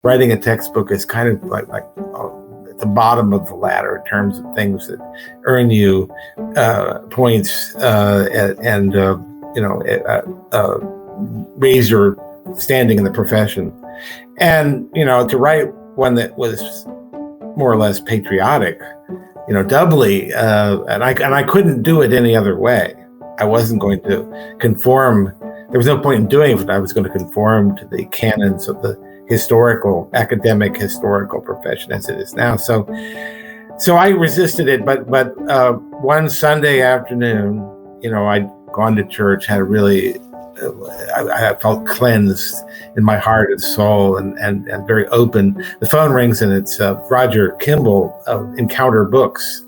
writing a textbook is kind of like at the bottom of the ladder in terms of things that earn you points and raise your standing in the profession. And to write one that was more or less patriotic, doubly, and I couldn't do it any other way. I wasn't going to conform. There was no point in doing it. I was going to conform to the canons of the academic historical profession as it is now. So I resisted it. But one Sunday afternoon, I'd gone to church, had a really, I felt cleansed in my heart and soul and very open. The phone rings and it's Roger Kimball of Encounter Books.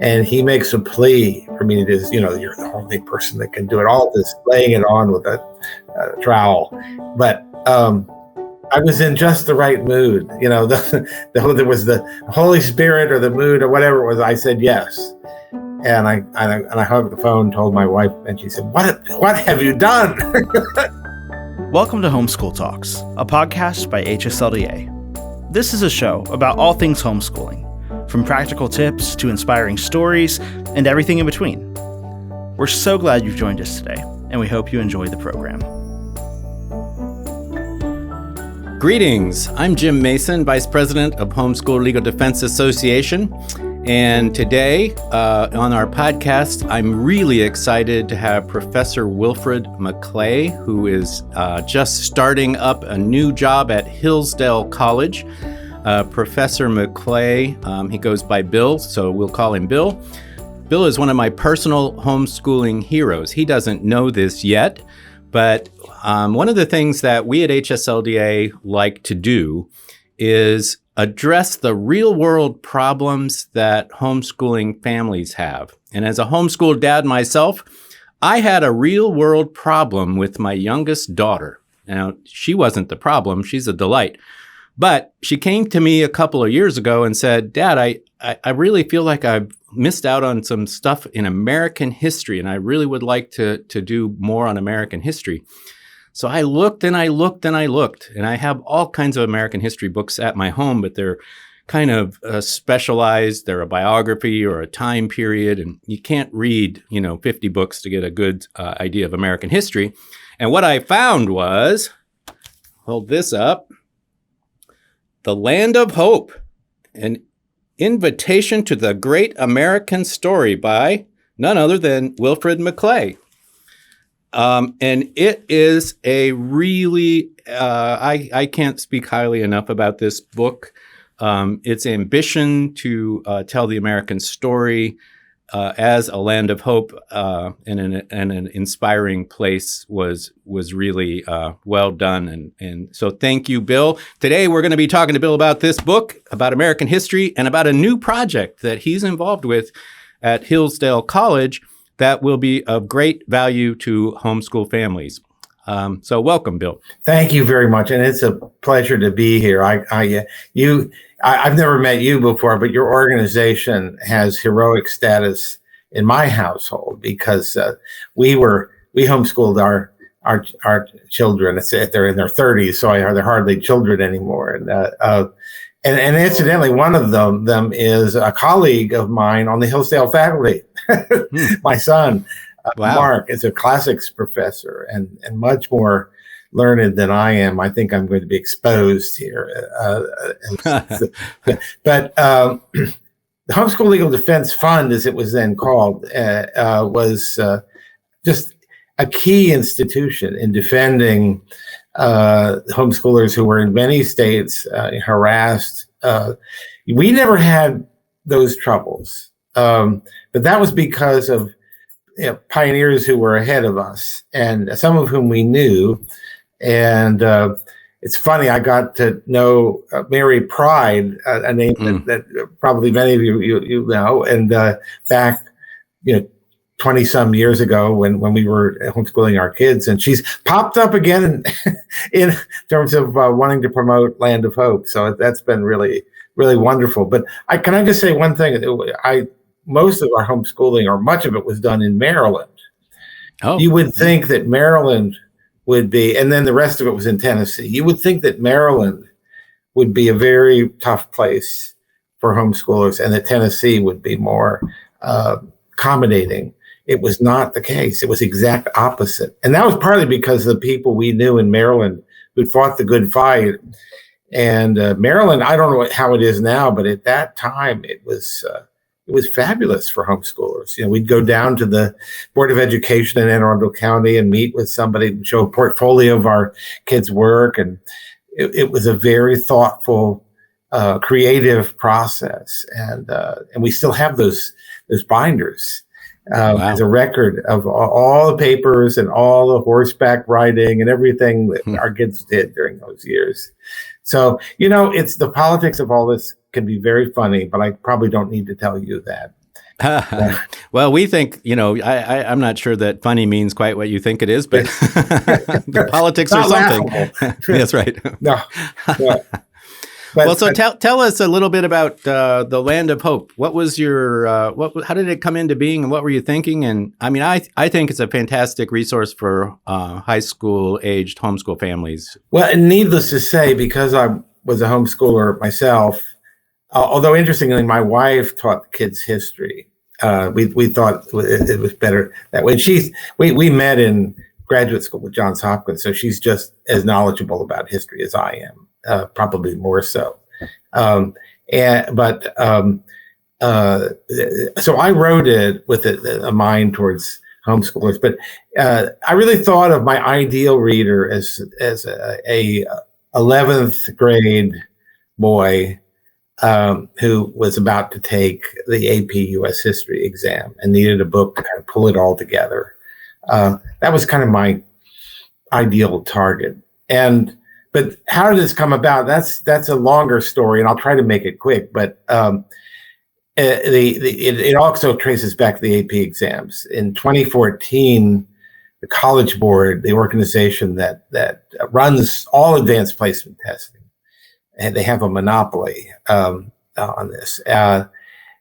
And he makes a plea for me to do, you're the only person that can do it. All this laying it on with a trowel. But I was in just the right mood. There was the Holy Spirit or the mood or whatever it was. I said yes. And I hung up the phone, told my wife, and she said, what have you done? Welcome to Homeschool Talks, a podcast by HSLDA. This is a show about all things homeschooling, from practical tips to inspiring stories and everything in between. We're so glad you've joined us today, and we hope you enjoy the program. Greetings. I'm Jim Mason, Vice President of Homeschool Legal Defense Association. And today on our podcast, I'm really excited to have Professor Wilfred McClay, who is just starting up a new job at Hillsdale College. Professor McClay, he goes by Bill, so we'll call him Bill. Bill is one of my personal homeschooling heroes. He doesn't know this yet, but one of the things that we at HSLDA like to do is address the real-world problems that homeschooling families have. And as a homeschool dad myself, I had a real-world problem with my youngest daughter. Now, she wasn't the problem. She's a delight. But she came to me a couple of years ago and said, Dad, I really feel like I've missed out on some stuff in American history, and I really would like to do more on American history. So I looked and I looked and I looked, and I have all kinds of American history books at my home, but they're kind of specialized. They're a biography or a time period, and you can't read, 50 books to get a good idea of American history. And what I found was, hold this up, The Land of Hope, an invitation to the great American story by none other than Wilfred McClay. And it is a really, I can't speak highly enough about this book. Its ambition to tell the American story as a land of hope and an inspiring place was really well done. And so thank you, Bill. Today we're going to be talking to Bill about this book, about American history, and about a new project that he's involved with at Hillsdale College that will be of great value to homeschool families. So welcome, Bill. Thank you very much, and it's a pleasure to be here. I've never met you before, but your organization has heroic status in my household because we homeschooled our children. They're in their 30s, so they're hardly children anymore. And incidentally, one of them is a colleague of mine on the Hillsdale faculty. My son, wow. Mark, is a classics professor and much more learned than I am. I think I'm going to be exposed here. But the Homeschool Legal Defense Fund, as it was then called, was just a key institution in defending homeschoolers who were in many states harassed. We never had those troubles, but that was because of pioneers who were ahead of us, and some of whom we knew. And it's funny, I got to know Mary Pride, a name that probably many of you know, and back 20 some years ago when we were homeschooling our kids, and she's popped up again in terms of wanting to promote Land of Hope. So that's been really, really wonderful. But can I just say one thing? Most of our homeschooling, or much of it, was done in Maryland. Oh. You would think that Maryland would be, and then the rest of it was in Tennessee. You would think that Maryland would be a very tough place for homeschoolers, and that Tennessee would be more accommodating. It was not the case. It was exact opposite. And that was partly because of the people we knew in Maryland who fought the good fight. And Maryland, I don't know how it is now, but at that time it was fabulous for homeschoolers. We'd go down to the Board of Education in Anne Arundel County and meet with somebody and show a portfolio of our kids' work. And it was a very thoughtful, creative process. And we still have those binders. Wow. As a record of all the papers and all the horseback riding and everything that our kids did during those years. So, it's the politics of all this can be very funny, but I probably don't need to tell you that. Well, we think, I'm not sure that funny means quite what you think it is, but the politics are something. That's right. No. Tell us a little bit about the Land of Hope. What was your how did it come into being, and what were you thinking? And I think it's a fantastic resource for high school aged homeschool families. Well, and needless to say, because I was a homeschooler myself, although interestingly, my wife taught the kids history. We thought it was better that way. We met in graduate school with Johns Hopkins, so she's just as knowledgeable about history as I am. Probably more so. So I wrote it with a mind towards homeschoolers, but I really thought of my ideal reader as a 11th grade boy who was about to take the AP US History exam and needed a book to kind of pull it all together. That was kind of my ideal target. But how did this come about? That's a longer story, and I'll try to make it quick. But it also traces back to the AP exams. In 2014, the College Board, the organization that runs all advanced placement testing, and they have a monopoly on this,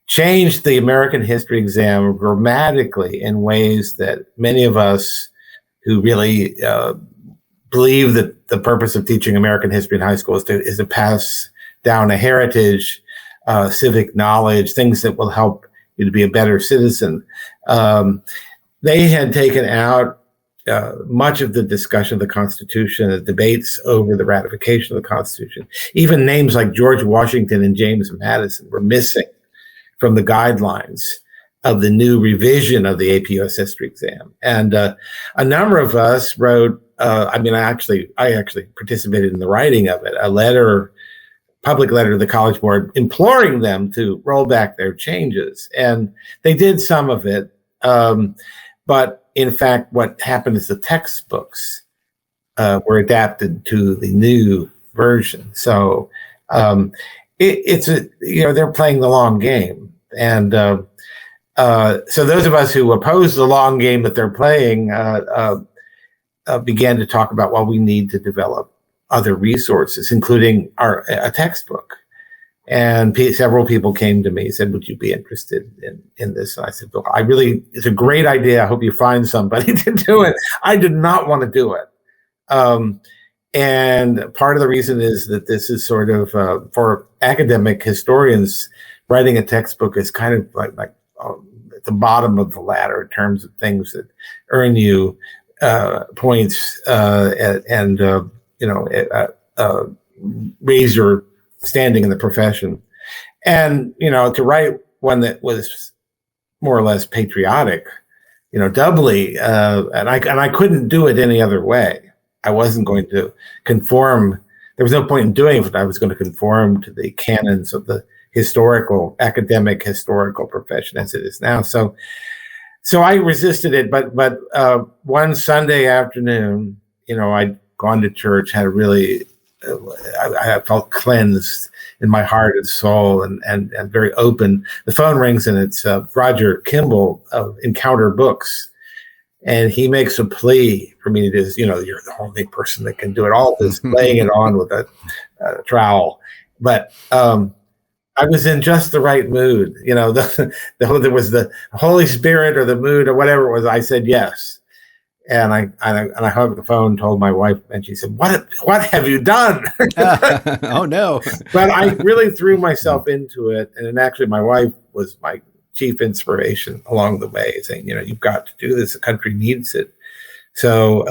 changed the American history exam dramatically in ways that many of us who really believe that the purpose of teaching American history in high school is to pass down a heritage, civic knowledge, things that will help you to be a better citizen. They had taken out much of the discussion of the Constitution, the debates over the ratification of the Constitution. Even names like George Washington and James Madison were missing from the guidelines of the new revision of the AP US History exam. And a number of us wrote, I actually participated in the writing of it, public letter to the College Board imploring them to roll back their changes. And they did some of it. But in fact, what happened is the textbooks were adapted to the new version. So they're playing the long game. And so those of us who oppose the long game that they're playing began to talk about, well, we need to develop other resources, including a textbook. And several people came to me and said, would you be interested in this? And I said, well, it's a great idea. I hope you find somebody to do it. I did not want to do it. And part of the reason is that this is sort of, for academic historians, writing a textbook is kind of like at the bottom of the ladder in terms of things that earn you points and raise your standing in the profession. And to write one that was more or less patriotic, doubly, and I couldn't do it any other way. I wasn't going to conform. There was no point in doing it. I was going to conform to the canons of the academic historical profession as it is now. So I resisted it, but one Sunday afternoon, I'd gone to church, had I felt cleansed in my heart and soul and very open. The phone rings and it's Roger Kimball of Encounter Books. And he makes a plea for me to do, you're the only person that can do it, all this laying it on with a trowel. But I was in just the right mood. There was the Holy Spirit or the mood or whatever it was. I said yes. And I hung up the phone, told my wife, and she said, "What have you done?" Oh no! But I really threw myself into it, and actually, my wife was my chief inspiration along the way, saying, "You've got to do this. The country needs it." So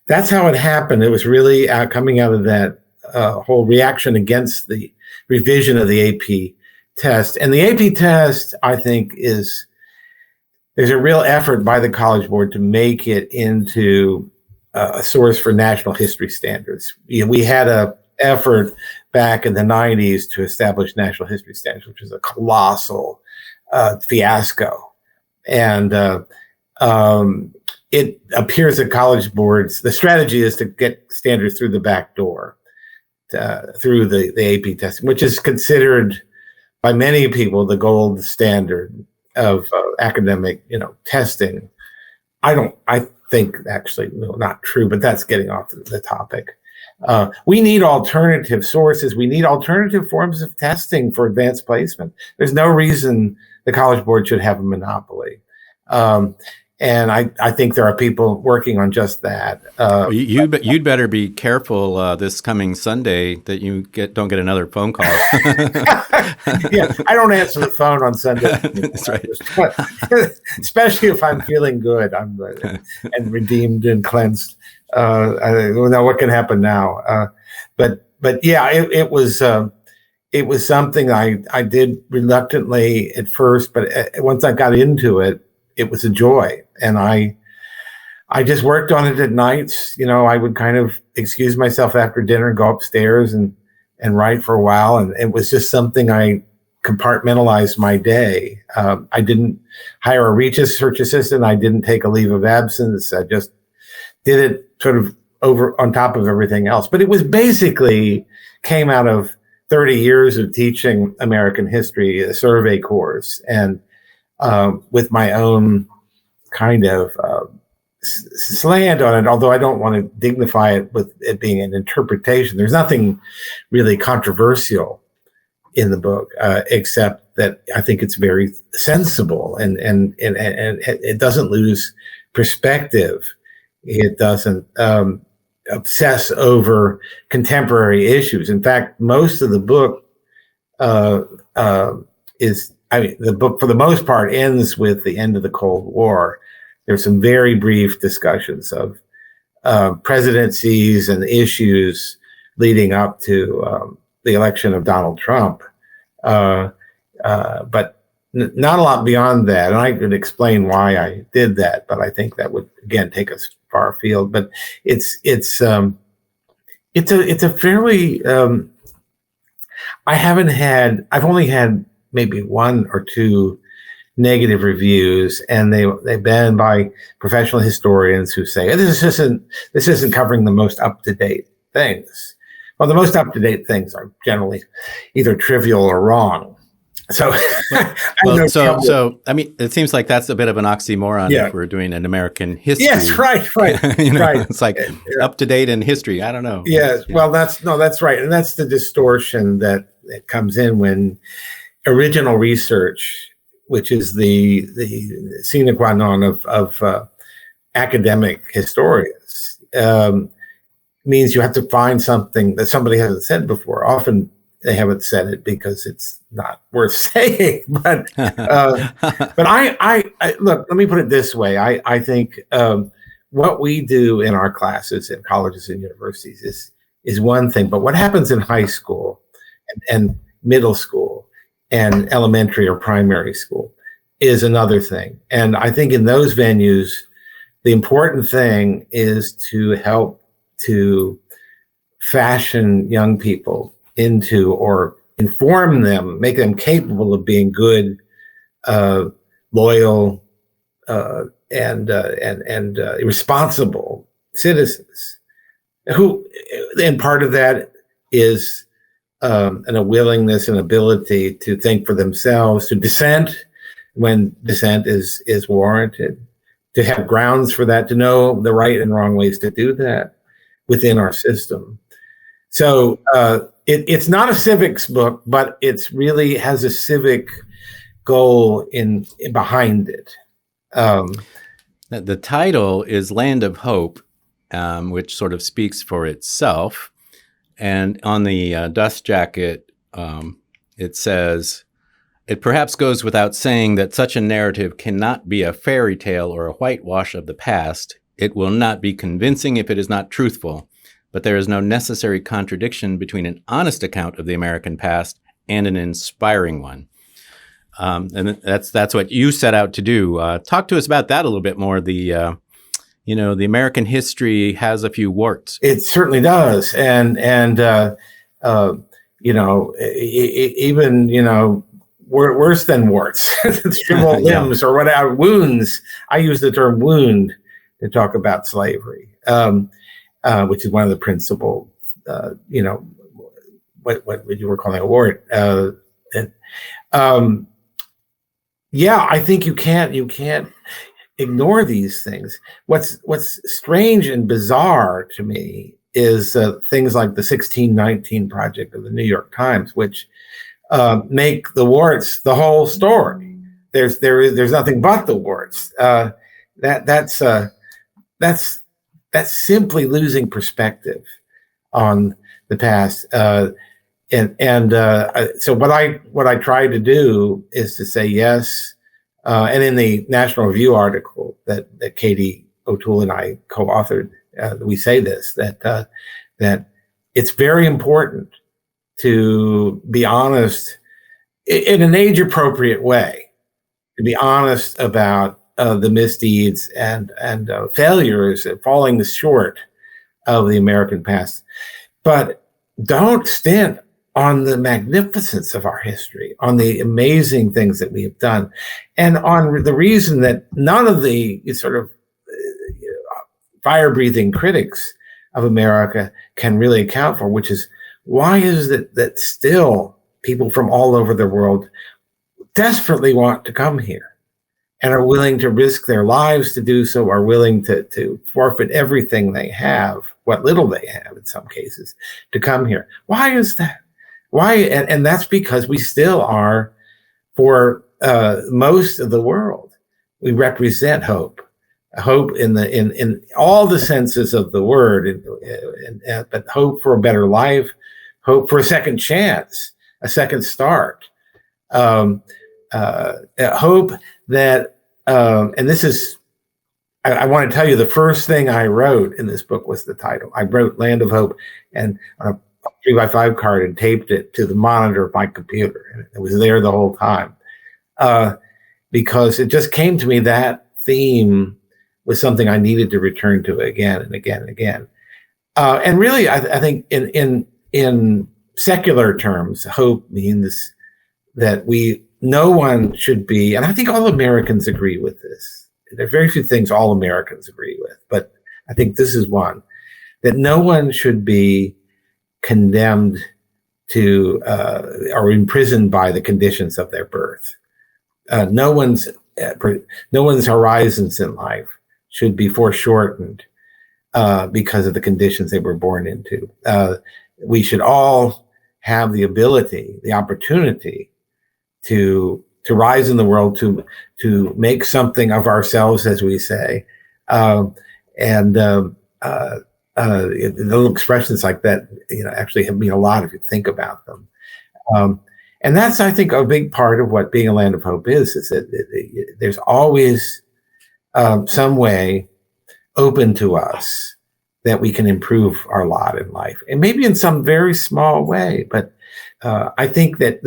that's how it happened. It was really coming out of that whole reaction against the revision of the AP test, and the AP test, I think, there's a real effort by the College Board to make it into a source for national history standards. We had an effort back in the 90s to establish national history standards, which was a colossal fiasco. And it appears that College Boards, the strategy is to get standards through the back door, through the AP testing, which is considered by many people the gold standard of academic, testing. I think actually not true, but that's getting off the topic. We need alternative sources. We need alternative forms of testing for advanced placement. There's no reason the College Board should have a monopoly. And I think there are people working on just that. You'd better be careful this coming Sunday that you don't get another phone call. Yeah, I don't answer the phone on Sunday. That's right. Especially if I'm feeling good, and redeemed and cleansed. Now what can happen now? But yeah, it was something I did reluctantly at first, but once I got into it, it was a joy. And I just worked on it at nights. I would kind of excuse myself after dinner and go upstairs and write for a while. And it was just something I compartmentalized my day. I didn't hire a research assistant. I didn't take a leave of absence. I just did it sort of over on top of everything else. But it was basically came out of 30 years of teaching American history, a survey course, and with my own kind of slant on it, although I don't want to dignify it with it being an interpretation. There's nothing really controversial in the book, except that I think it's very sensible and it doesn't lose perspective. It doesn't obsess over contemporary issues. In fact, most of the book the book, for the most part, ends with the end of the Cold War. There's some very brief discussions of presidencies and issues leading up to the election of Donald Trump, but not a lot beyond that. And I could explain why I did that, but I think that would again take us far afield. But it's a fairly I've only had maybe one or two negative reviews, and they've been by professional historians who say this isn't covering the most up-to-date things. Well, the most up-to-date things are generally either trivial or wrong. So, I mean, it seems like that's a bit of an oxymoron if we're doing an American history. Yes, right. Right. It's like up-to-date in history. I don't know. Yes, well, that's right, and that's the distortion that comes in when original research, which is the sine qua non of academic historians, means you have to find something that somebody hasn't said before. Often they haven't said it because it's not worth saying. But I look. Let me put it this way. I think what we do in our classes in colleges and universities is one thing, but what happens in high school and middle school and elementary or primary school is another thing. And I think in those venues, the important thing is to help to fashion young people into, or inform them, make them capable of being good, loyal, and responsible citizens. And part of that is and a willingness and ability to think for themselves, to dissent when dissent is warranted, to have grounds for that, to know the right and wrong ways to do that within our system. So it's not a civics book, but it's really has a civic goal in behind it. The title is Land of Hope, which sort of speaks for itself. And on the dust jacket, it says, "It perhaps goes without saying that such a narrative cannot be a fairy tale or a whitewash of the past. It will not be convincing if it is not truthful, but there is no necessary contradiction between an honest account of the American past and an inspiring one." And that's what you set out to do. Talk to us about that a little bit more. The American history has a few warts. It certainly does, and even worse than warts, shriveled limbs or whatever, wounds. I use the term wound to talk about slavery, which is one of the principal, what you were calling a wart. I think you can't ignore these things. What's strange and bizarre to me is things like the 1619 Project of the New York Times, which make the warts the whole story. There's nothing but the warts. That's simply losing perspective on the past. So what I try to do is to say yes. And in the National Review article that Katie O'Toole and I co-authored, we say this, that it's very important to be honest in an age-appropriate way, to be honest about the misdeeds and failures, falling short of the American past. But don't stint on the magnificence of our history, on the amazing things that we have done, and on the reason that none of the sort of fire-breathing critics of America can really account for, which is why is it that still people from all over the world desperately want to come here and are willing to risk their lives to do so, are willing to forfeit everything they have, what little they have in some cases, to come here. Why is that? Why? And that's because we still are, for most of the world, we represent hope in all the senses of the word, but hope for a better life, hope for a second chance, a second start, hope that, and this is, I want to tell you, the first thing I wrote in this book was the title. I wrote Land of Hope, and on a 3x5 card and taped it to the monitor of my computer. And it was there the whole time because it just came to me that theme was something I needed to return to again and again and again. And really, I think in secular terms, hope means that no one should be, and I think all Americans agree with this. There are very few things all Americans agree with, but I think this is one, that no one should be condemned to or imprisoned by the conditions of their birth. No one's horizons in life should be foreshortened because of the conditions they were born into. We should all have the ability, the opportunity to rise in the world, to make something of ourselves, as we say, little expressions like that, actually mean a lot if you think about them. And that's, I think, a big part of what being a land of hope is that there's always some way open to us that we can improve our lot in life, and maybe in some very small way. But I think that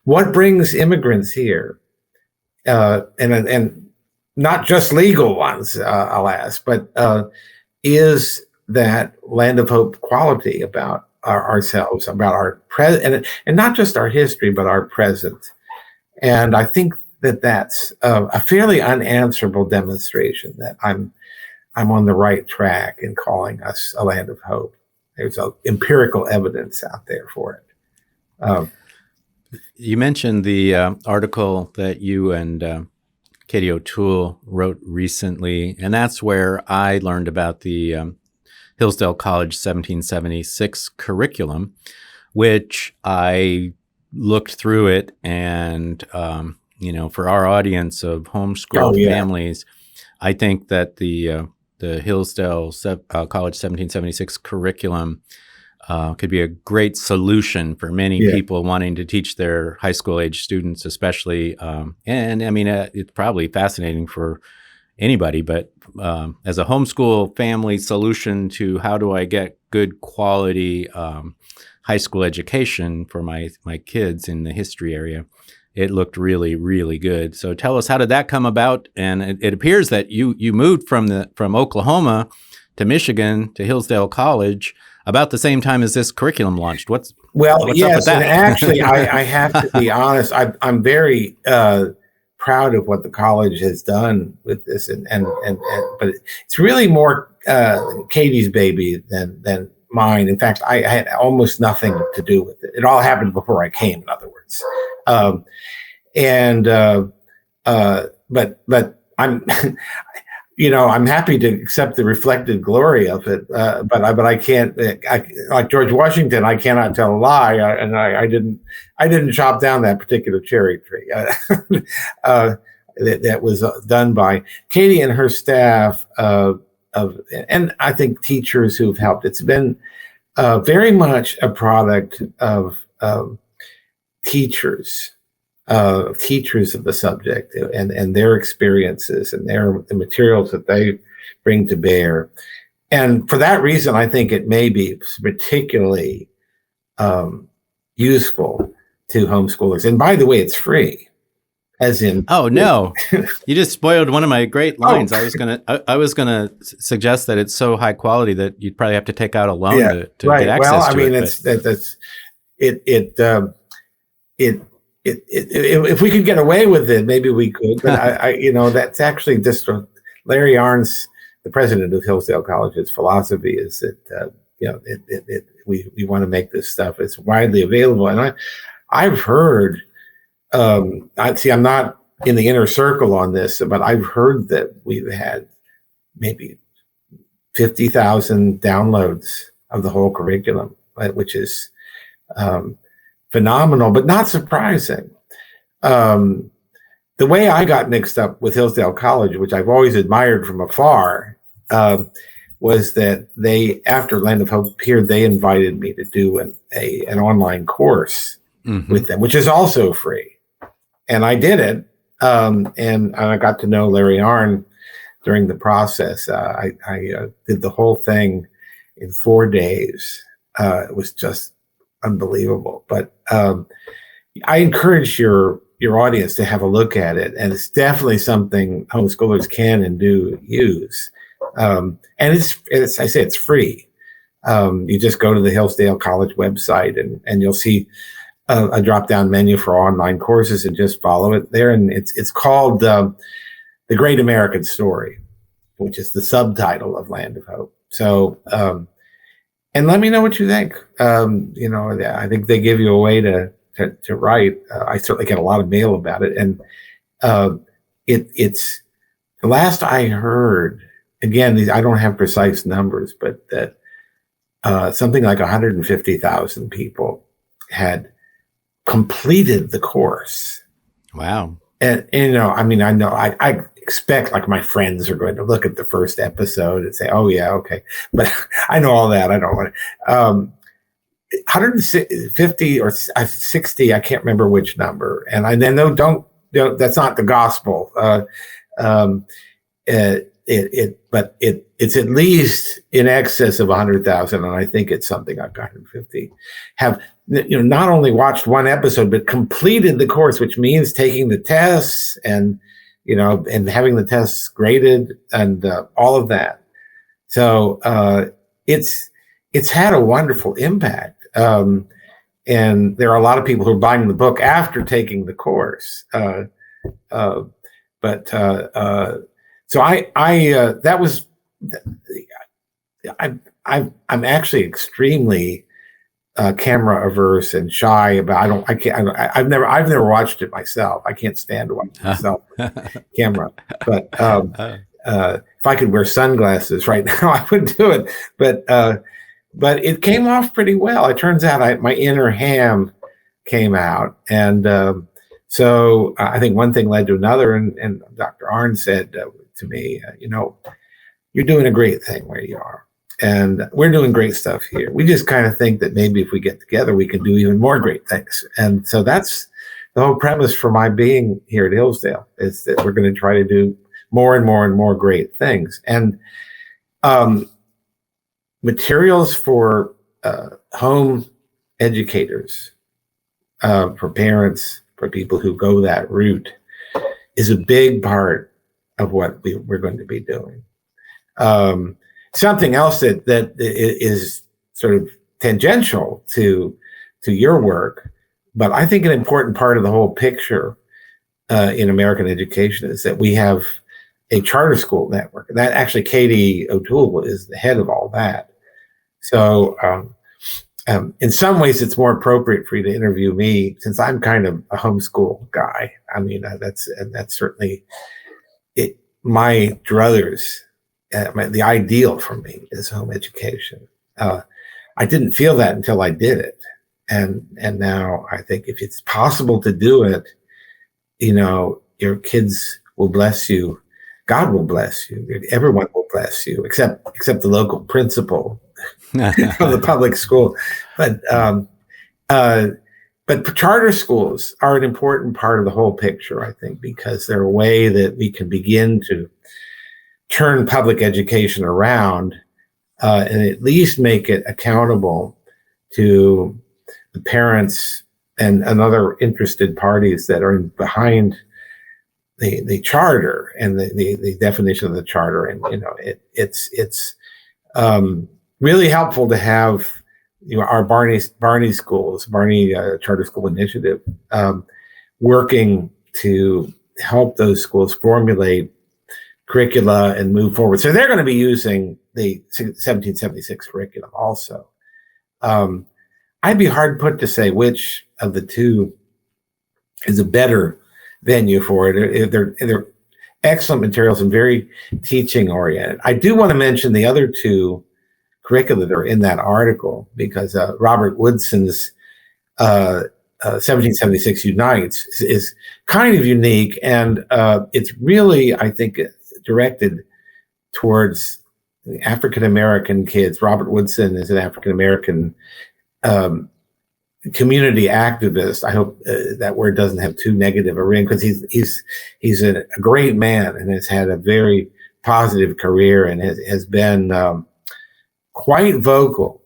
what brings immigrants here, and not just legal ones, alas, but is that land of hope quality about ourselves, about our present, and not just our history, but our present. And I think that's a fairly unanswerable demonstration that I'm on the right track in calling us a land of hope. There's empirical evidence out there for it. You mentioned the article that you and Katie O'Toole wrote recently, and that's where I learned about the Hillsdale College 1776 curriculum, which I looked through it and for our audience of homeschool families, I think that the Hillsdale College 1776 curriculum could be a great solution for many people wanting to teach their high school age students, especially. And I mean, it's probably fascinating for anybody, but as a homeschool family solution to how do I get good quality high school education for my kids in the history area, it looked really, really good. So tell us, how did that come about? And it appears that you moved from Oklahoma to Michigan to Hillsdale College about the same time as this curriculum launched. What's up with that? And actually, I have to be honest. I'm very proud of what the college has done with this, but it's really more Katie's baby than mine. In fact, I had almost nothing to do with it. It all happened before I came, in other words. But I'm, I'm happy to accept the reflected glory of it. But I can't, like George Washington, I cannot tell a lie. I didn't chop down that particular cherry tree. That was done by Katie and her staff and I think teachers who've helped. It's been very much a product of teachers of the subject and their experiences and the materials that they bring to bear. And for that reason, I think it may be particularly useful to homeschoolers. And by the way, it's free. As in, oh no, you just spoiled one of my great lines. I was gonna suggest that it's so high quality that you'd probably have to take out a loan to get access to it. Well, I mean, if we could get away with it, maybe we could. But that's actually just Larry Arnz, the president of Hillsdale College's philosophy is that we want to make this stuff as widely available. And I've heard. I'm not in the inner circle on this, but I've heard that we've had maybe 50,000 downloads of the whole curriculum, which is phenomenal, but not surprising. The way I got mixed up with Hillsdale College, which I've always admired from afar, was that after Land of Hope appeared, they invited me to do an online course with them, which is also free. And I did it, and I got to know Larry Arnn during the process. I did the whole thing in 4 days. It was just unbelievable. But I encourage your audience to have a look at it, and it's definitely something homeschoolers can and do use. And it's free. You just go to the Hillsdale College website, and you'll see a drop-down menu for online courses and just follow it there. And it's called The Great American Story, which is the subtitle of Land of Hope. So, and let me know what you think. I think they give you a way to write. I certainly get a lot of mail about it. And it's the last I heard, again, I don't have precise numbers, but that something like 150,000 people had completed the course. Wow. And I know I expect like my friends are going to look at the first episode and say, oh yeah, okay. But I know all that. I don't want to 150 or 60, I can't remember which number. And I then don't that's not the gospel. It's at least in excess of 100,000, and I think it's something like 150 have not only watched one episode but completed the course, which means taking the tests and having the tests graded and all of that. So it's had a wonderful impact, and there are a lot of people who are buying the book after taking the course. So I'm actually extremely camera averse and shy about. I've never watched it myself. I can't stand to watch myself camera. But if I could wear sunglasses right now, I would do it. But it came off pretty well. It turns out my inner ham came out, and So I think one thing led to another, and Dr. Arnn said to me, you're doing a great thing where you are. And we're doing great stuff here. We just kind of think that maybe if we get together, we can do even more great things. And so that's the whole premise for my being here at Hillsdale, is that we're going to try to do more and more and more great things. And materials for home educators, for parents, for people who go that route, is a big part of what we're going to be doing. Something else that is sort of tangential to your work, but I think an important part of the whole picture in American education is that we have a charter school network. That actually, Katie O'Toole is the head of all that. So in some ways, it's more appropriate for you to interview me, since I'm kind of a homeschool guy. I mean, that's certainly it. My druthers. The ideal for me is home education. I didn't feel that until I did it, and now I think if it's possible to do it, your kids will bless you, God will bless you, everyone will bless you, except the local principal of the public school. But charter schools are an important part of the whole picture, I think, because they're a way that we can begin to turn public education around and at least make it accountable to the parents and other interested parties that are behind the charter and the definition of the charter. And it's really helpful to have our Barney Charter School Initiative working to help those schools formulate curricula and move forward. So they're going to be using the 1776 curriculum also. I'd be hard put to say which of the two is a better venue for it. They're excellent materials and very teaching oriented. I do want to mention the other two curricula that are in that article, because Robert Woodson's 1776 Unites is kind of unique, and it's really, I think, directed towards African-American kids. Robert Woodson is an African-American community activist. I hope that word doesn't have too negative a ring, because he's a great man and has had a very positive career and has been quite vocal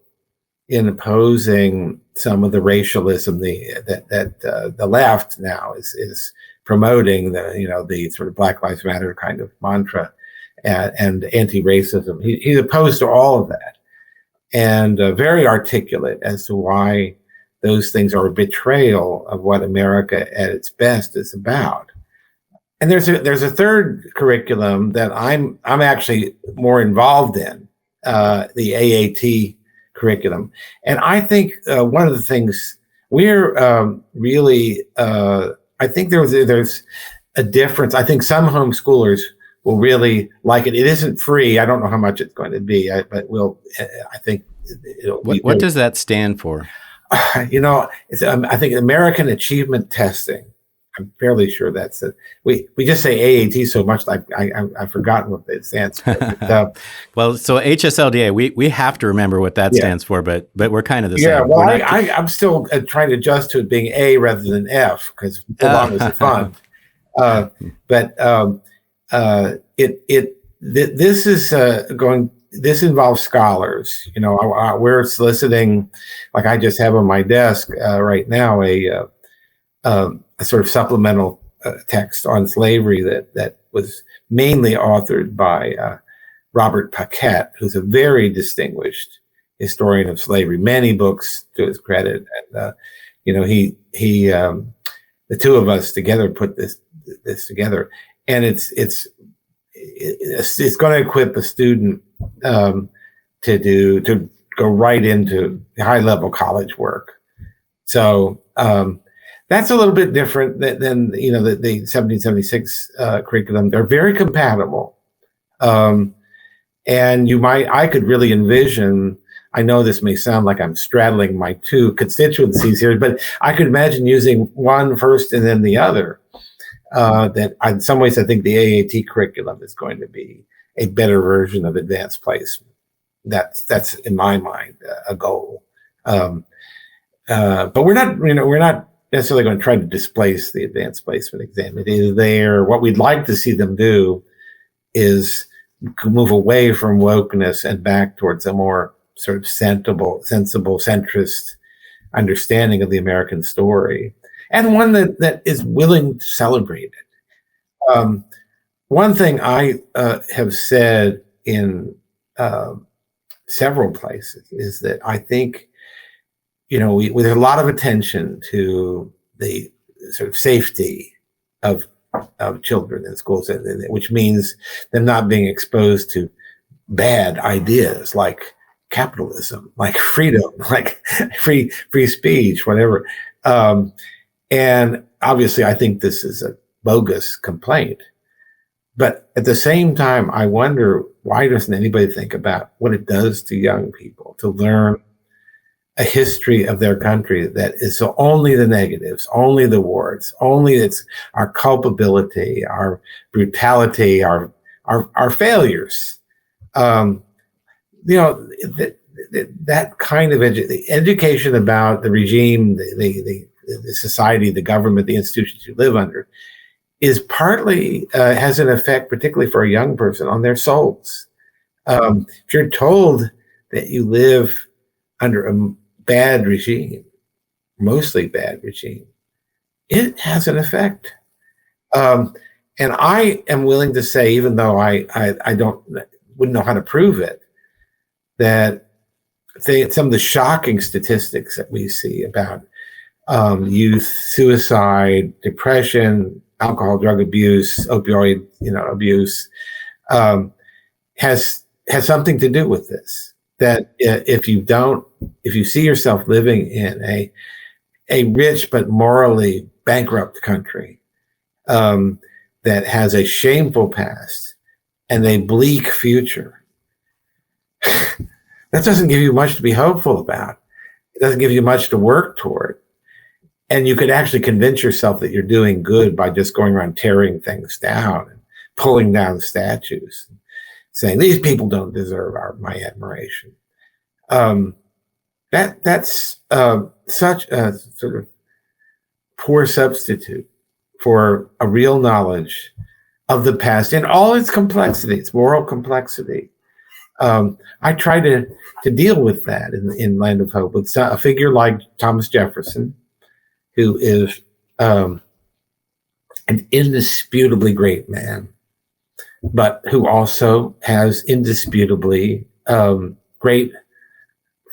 in opposing some of the racialism that the left now is promoting, the sort of Black Lives Matter kind of mantra and anti-racism. He's opposed to all of that, and very articulate as to why those things are a betrayal of what America at its best is about. And there's a third curriculum that I'm actually more involved in, the AAT curriculum, and I think one of the things we're really I think there's a difference. I think some homeschoolers will really like it. It isn't free. I don't know how much it's going to be, but I think it'll be. What does that stand for? It's I think American Achievement Testing. I'm fairly sure that's it. We just say AAT so much, like I've forgotten what it stands for. But, well, so HSLDA, we have to remember what that stands for, but we're kind of the same. Yeah, well, I'm still trying to adjust to it being A rather than F, because along with the fun. This involves scholars. We're soliciting, like I just have on my desk right now, a sort of supplemental text on slavery that was mainly authored by Robert Paquette, who's a very distinguished historian of slavery, many books to his credit. And the two of us together put this together, and it's going to equip a student to go right into high level college work. So that's a little bit different than the 1776 curriculum. They're very compatible, and I could really envision I know this may sound like I'm straddling my two constituencies here, but I could imagine using one first and then the other. That in some ways, I think the AAT curriculum is going to be a better version of advanced placement. That's in my mind a goal. But we're not necessarily going to try to displace the advanced placement exam. It is there. What we'd like to see them do is move away from wokeness and back towards a more sort of sensible, centrist understanding of the American story, and one that is willing to celebrate it. One thing I have said in several places is that I think, there's a lot of attention to the sort of safety of children in schools, which means them not being exposed to bad ideas like capitalism, like freedom, like free speech, whatever. And obviously, I think this is a bogus complaint. But at the same time, I wonder, why doesn't anybody think about what it does to young people to learn a history of their country that is only the negatives, only the wars, only it's our culpability, our brutality, our failures. That kind of education about the regime, the society, the government, the institutions you live under, is partly has an effect, particularly for a young person, on their souls. If you're told that you live under a bad regime, mostly bad regime, it has an effect. And I am willing to say, even though I wouldn't know how to prove it, that some of the shocking statistics that we see about youth suicide, depression, alcohol, drug abuse, opioid, abuse, has something to do with this. That if you see yourself living in a rich but morally bankrupt country that has a shameful past and a bleak future, that doesn't give you much to be hopeful about. It doesn't give you much to work toward. And you could actually convince yourself that you're doing good by just going around tearing things down and pulling down statues, and saying these people don't deserve my admiration. That's such a sort of poor substitute for a real knowledge of the past in all its complexity, its moral complexity. I try to deal with that in Land of Hope with a figure like Thomas Jefferson, who is an indisputably great man, but who also has indisputably great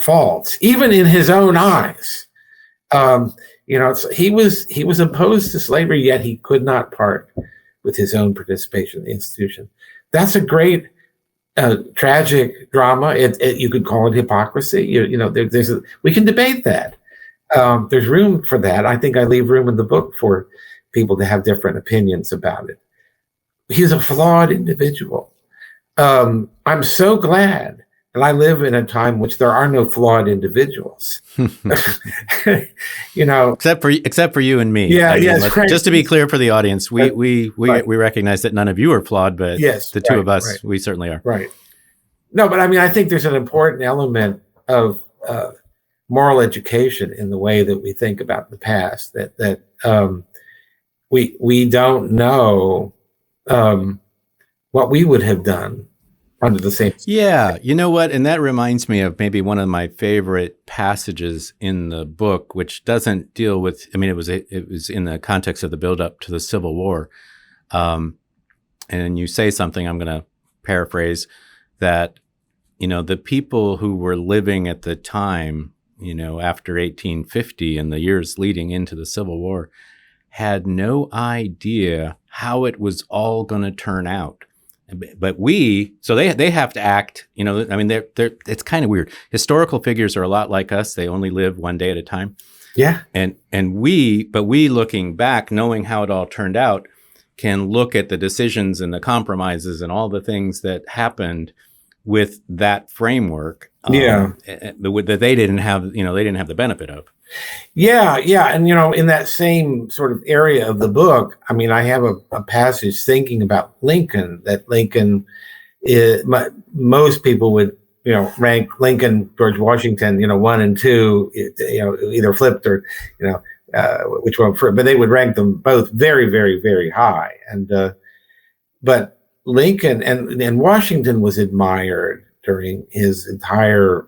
faults, even in his own eyes. He was opposed to slavery, yet he could not part with his own participation in the institution. That's a great tragic drama. You could call it hypocrisy. We can debate that. There's room for that. I think I leave room in the book for people to have different opinions about it. He's a flawed individual. I'm so glad that I live in a time in which there are no flawed individuals. Except for you and me. Yeah, just to be clear for the audience, we recognize that none of you are flawed, but the two of us, we certainly are. Right. No, but I think there's an important element of moral education in the way that we think about the past. That we don't know what we would have done under the same. Yeah, you know what? And that reminds me of maybe one of my favorite passages in the book, which doesn't deal with. It was in the context of the buildup to the Civil War, and you say something. I'm going to paraphrase that. The people who were living at the time, after 1850 and the years leading into the Civil War, had no idea how it was all going to turn out. But so they have to act, it's kind of weird. Historical figures are a lot like us. They only live one day at a time. Yeah. But we looking back, knowing how it all turned out, can look at the decisions and the compromises and all the things that happened with that framework. That they didn't have, they didn't have the benefit of. Yeah. And, in that same sort of area of the book, I mean, I have a passage thinking about Lincoln, that Lincoln most people would, rank Lincoln, George Washington, 1 and 2, either flipped or, which one first, but they would rank them both very, very, very high. And, but Lincoln and Washington was admired during his entire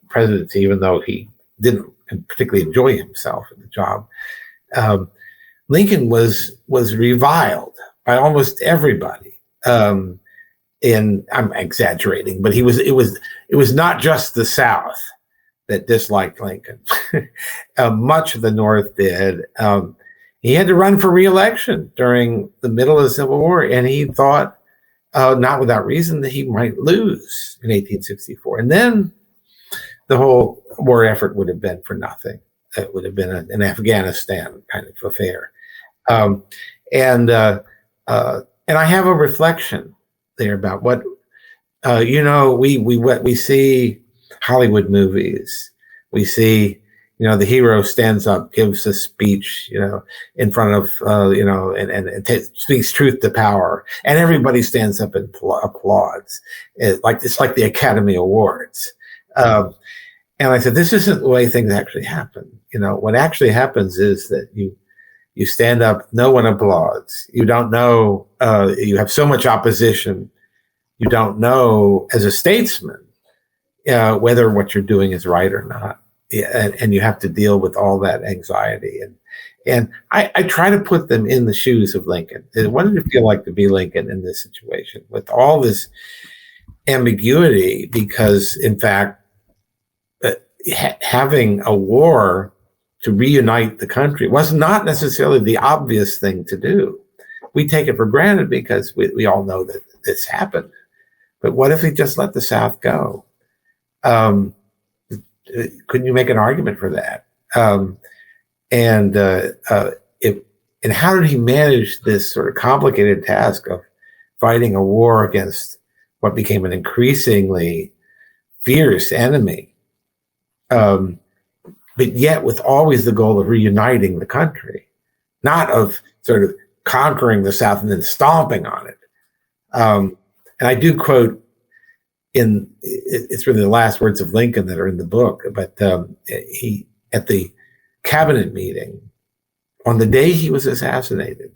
presidency, even though he didn't particularly enjoy himself in the job. Lincoln was reviled by almost everybody. And I'm exaggerating, but it was not just the South that disliked Lincoln. Much of the North did. He had to run for re-election during the middle of the Civil War, and he thought, not without reason, that he might lose in 1864. And then the whole war effort would have been for nothing. It would have been an Afghanistan kind of affair. And I have a reflection there about what, we see Hollywood movies. We see, the hero stands up, gives a speech, in front of, and speaks truth to power, and everybody stands up and applauds. It's like the Academy Awards. And I said, this isn't the way things actually happen. What actually happens is that you stand up, no one applauds. You don't know, you have so much opposition. You don't know, as a statesman, whether what you're doing is right or not. And you have to deal with all that anxiety. And I try to put them in the shoes of Lincoln. What did it feel like to be Lincoln in this situation with all this ambiguity? Because, in fact, having a war to reunite the country was not necessarily the obvious thing to do. We take it for granted because we all know that this happened. But what if we just let the South go? Couldn't you make an argument for that? And how did he manage this sort of complicated task of fighting a war against what became an increasingly fierce enemy, but yet with always the goal of reuniting the country, not of sort of conquering the South and then stomping on it? And I do quote it's really the last words of Lincoln that are in the book, but he, at the cabinet meeting, on the day he was assassinated,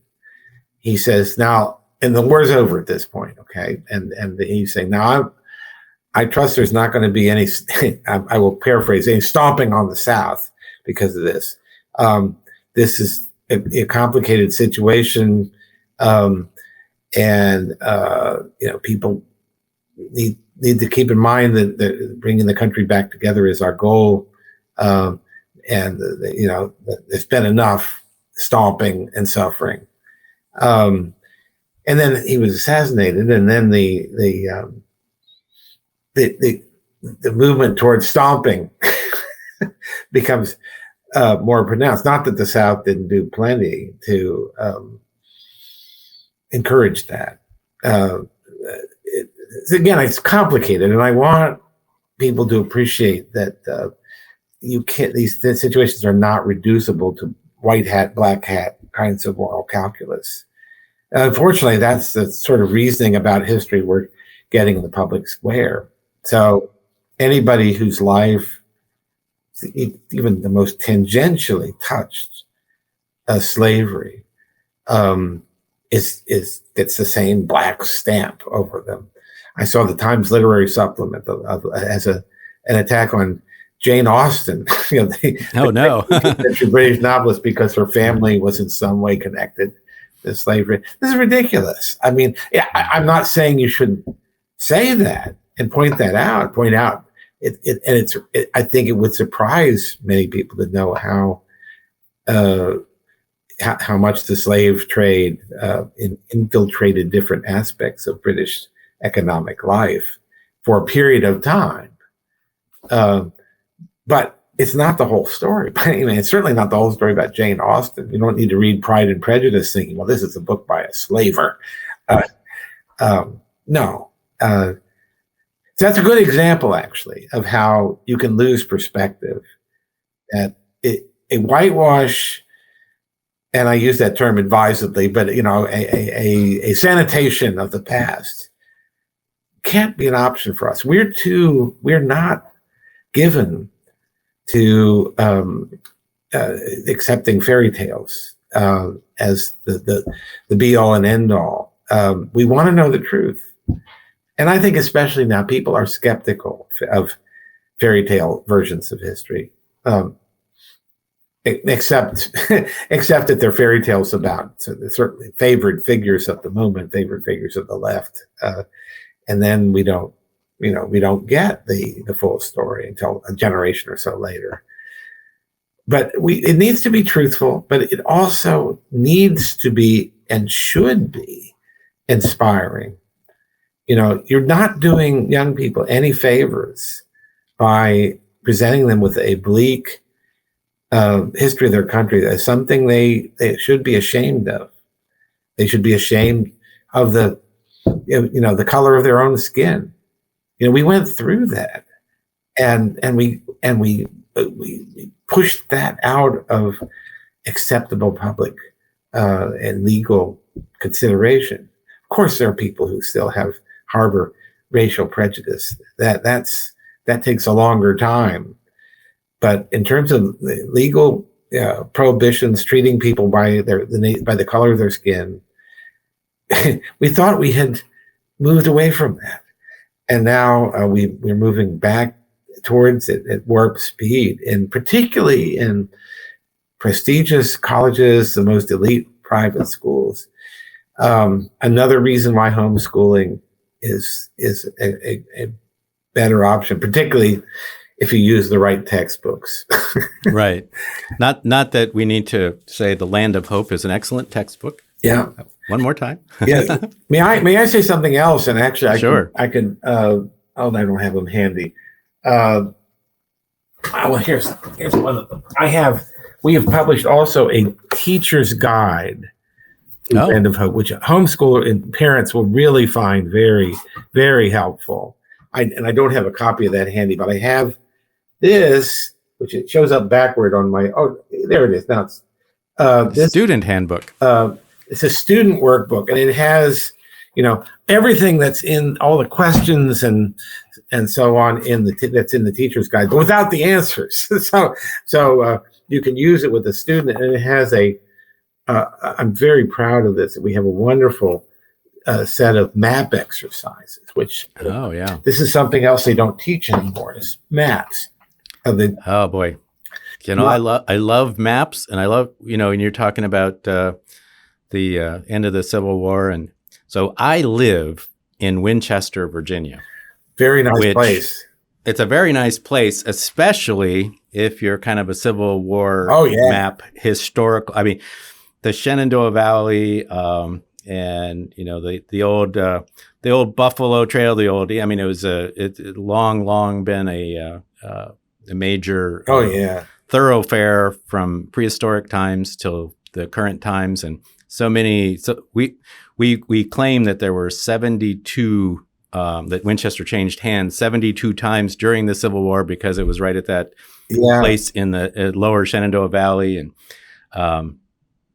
he says, now, and the war's over at this point, okay? And he's saying, now, I trust there's not going to be any, I will paraphrase, any stomping on the South because of this. This is a complicated situation. People need to keep in mind that bringing the country back together is our goal. There's been enough stomping and suffering. And then he was assassinated, and then the movement towards stomping becomes more pronounced. Not that the South didn't do plenty to encourage that. Again, it's complicated, and I want people to appreciate that you can't. These situations are not reducible to white hat, black hat kinds of moral calculus. Unfortunately, that's the sort of reasoning about history we're getting in the public square. So anybody whose life, even the most tangentially touched slavery, gets the same black stamp over them. I saw the Times Literary Supplement as an attack on Jane Austen. The British novelist, because her family was in some way connected to slavery. This is ridiculous. I mean, I'm not saying you shouldn't say that and point out it. I think it would surprise many people to know how much the slave trade infiltrated different aspects of British economic life for a period of time. But it's not the whole story. It's certainly not the whole story about Jane Austen. You don't need to read Pride and Prejudice thinking, well, this is a book by a slaver. No. So that's a good example, actually, of how you can lose perspective. That a whitewash, and I use that term advisedly, but a sanitation of the past can't be an option for us. We're not given to accepting fairy tales as the be all and end all. We want to know the truth. And I think especially now people are skeptical of fairy tale versions of history, except that they're fairy tales about certainly favored figures of the moment, favored figures of the left. And then we don't get the full story until a generation or so later. But it needs to be truthful, but it also needs to be and should be inspiring. You're not doing young people any favors by presenting them with a bleak history of their country as something they should be ashamed of. They should be ashamed of the color of their own skin. We went through that, and we pushed that out of acceptable public and legal consideration. Of course, there are people who still harbor racial prejudice. That takes a longer time. But in terms of the legal prohibitions treating people by the color of their skin, we thought we had moved away from that, and now we're moving back towards it at warp speed, and particularly in prestigious colleges, the most elite private schools. Another reason why homeschooling is a better option, particularly if you use the right textbooks. Right. Not that we need to say The Land of Hope is an excellent textbook. Yeah. One more time. Yeah. May I say something else? And actually, I can. I don't have them handy. Well, here's one of them. We have published also a teacher's guide to The Land of Hope, which homeschooler and parents will really find very, very helpful. I don't have a copy of that handy, but I have this, which it shows up backward on my. Oh, there it is. Now it's this student handbook. It's a student workbook, and it has, everything that's in all the questions and so on that's in the teacher's guide, but without the answers. So you can use it with a student, and it has I'm very proud of this. We have a wonderful set of map exercises, which this is something else they don't teach anymore, is maps. Oh boy. I love maps, and I love, when you're talking about the end of the Civil War. And so I live in Winchester, Virginia. Very nice place. It's a very nice place, especially if you're kind of a Civil War map historical. I mean, the Shenandoah Valley, and the old Buffalo Trail, it was it's long been a major thoroughfare from prehistoric times till the current times, and so we claim that there were 72 that Winchester changed hands 72 times during the Civil War, because it was right at that place in the lower Shenandoah Valley, and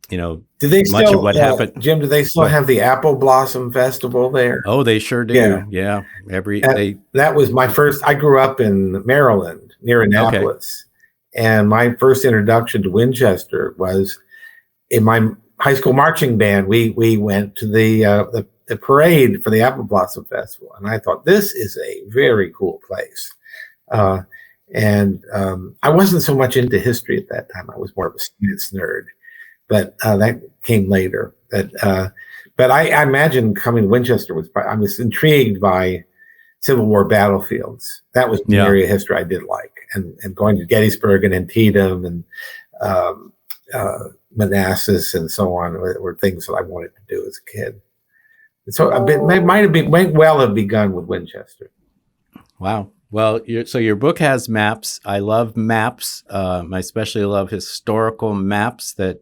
do they much still, of what happened. Jim, do they still have the Apple Blossom Festival there? Oh, they sure do. Yeah. That was my first. I grew up in Maryland near Annapolis, and my first introduction to Winchester was in my high school marching band. We went to the parade for the Apple Blossom Festival, and I thought, this is a very cool place. And I wasn't so much into history at that time. I was more of a science nerd. But that came later. But I imagine coming to Winchester I was intrigued by Civil War battlefields. That was the area of history I did like, and going to Gettysburg and Antietam and Manassas and so on were things that I wanted to do as a kid. And so might well have begun with Winchester. Wow. Well, your book has maps. I love maps. I especially love historical maps that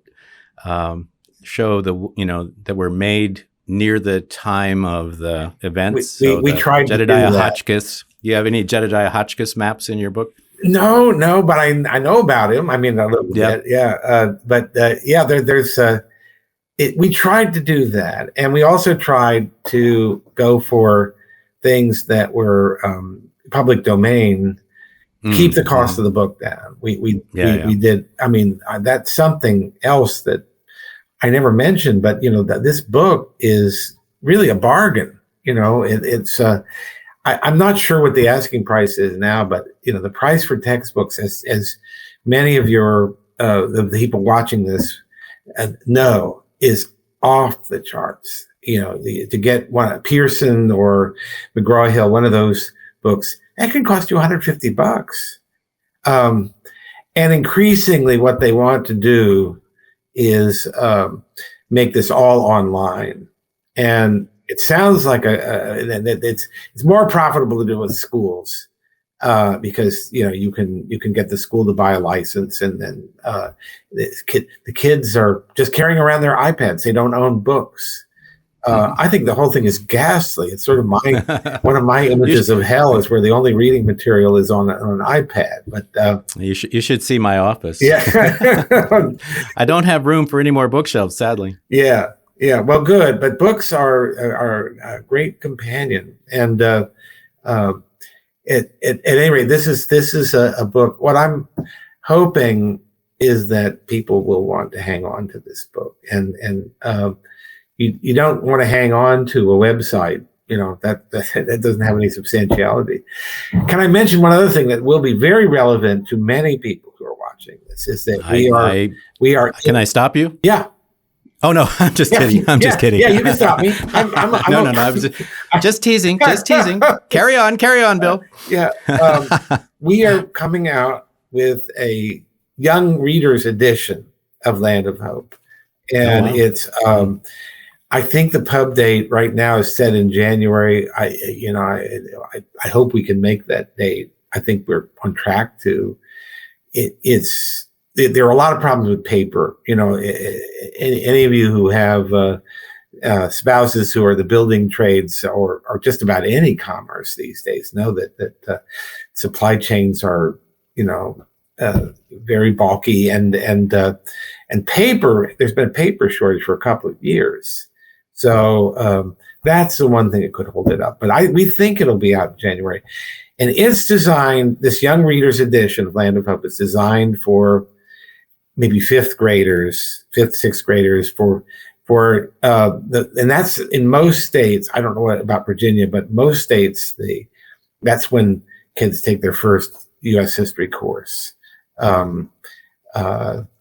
show that were made near the time of the events? We tried to do Jedediah that. Hotchkiss. Do you have any Jedediah Hotchkiss maps in your book? No, but I know about him. I mean, a little bit, yeah. We tried to do that, and we also tried to go for things that were public domain. Keep the cost of the book down. We did. I mean, that's something else that I never mentioned, but that this book is really a bargain. I'm not sure what the asking price is now, but the price for textbooks, as many of the people watching this know, is off the charts. To get one Pearson or McGraw-Hill, one of those books, that can cost you $150. And increasingly, what they want to do is make this all online. And it sounds like it's more profitable to do with schools because you can get the school to buy a license, and then the kids are just carrying around their iPads. They don't own books. I think the whole thing is ghastly. It's sort of one of my images of hell is where the only reading material is on an iPad. But you should see my office. Yeah, I don't have room for any more bookshelves, sadly. Yeah. Well, good. But books are a great companion, and at any rate, this is a book. What I'm hoping is that people will want to hang on to this book, and you don't want to hang on to a website, that doesn't have any substantiality. Can I mention one other thing that will be very relevant to many people who are watching this is that we are. Can I stop you? Yeah. Oh no, I'm just kidding. I'm just kidding. Yeah, you can stop me. No. I was just teasing. Just teasing. Carry on, Bill. Yeah. We are coming out with a young readers edition of Land of Hope, and it's. I think the pub date right now is set in January. I hope we can make that date. I think we're on track to. There are a lot of problems with paper. Any of you who have spouses who are the building trades or just about any commerce these days know that supply chains are very bulky and paper. There's been a paper shortage for a couple of years. So that's the one thing that could hold it up. But we think it'll be out in January. And it's designed, this young readers edition of Land of Hope is designed for maybe fifth, sixth graders and that's in most states. I don't know about Virginia, but most states, that's when kids take their first U.S. history course.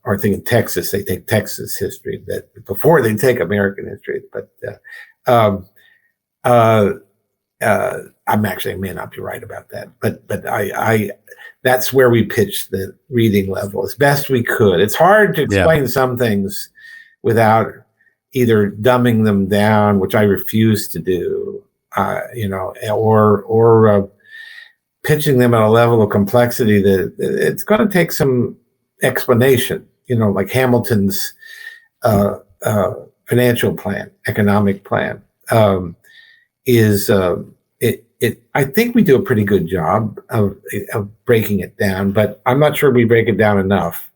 Or I think in Texas, they take Texas history before they take American history. But I may not be right about that. But I that's where we pitch the reading level as best we could. It's hard to explain some things without either dumbing them down, which I refuse to do, or pitching them at a level of complexity that it's going to take some explanation. Like Hamilton's financial plan, economic plan, is I think we do a pretty good job of breaking it down, but I'm not sure we break it down enough.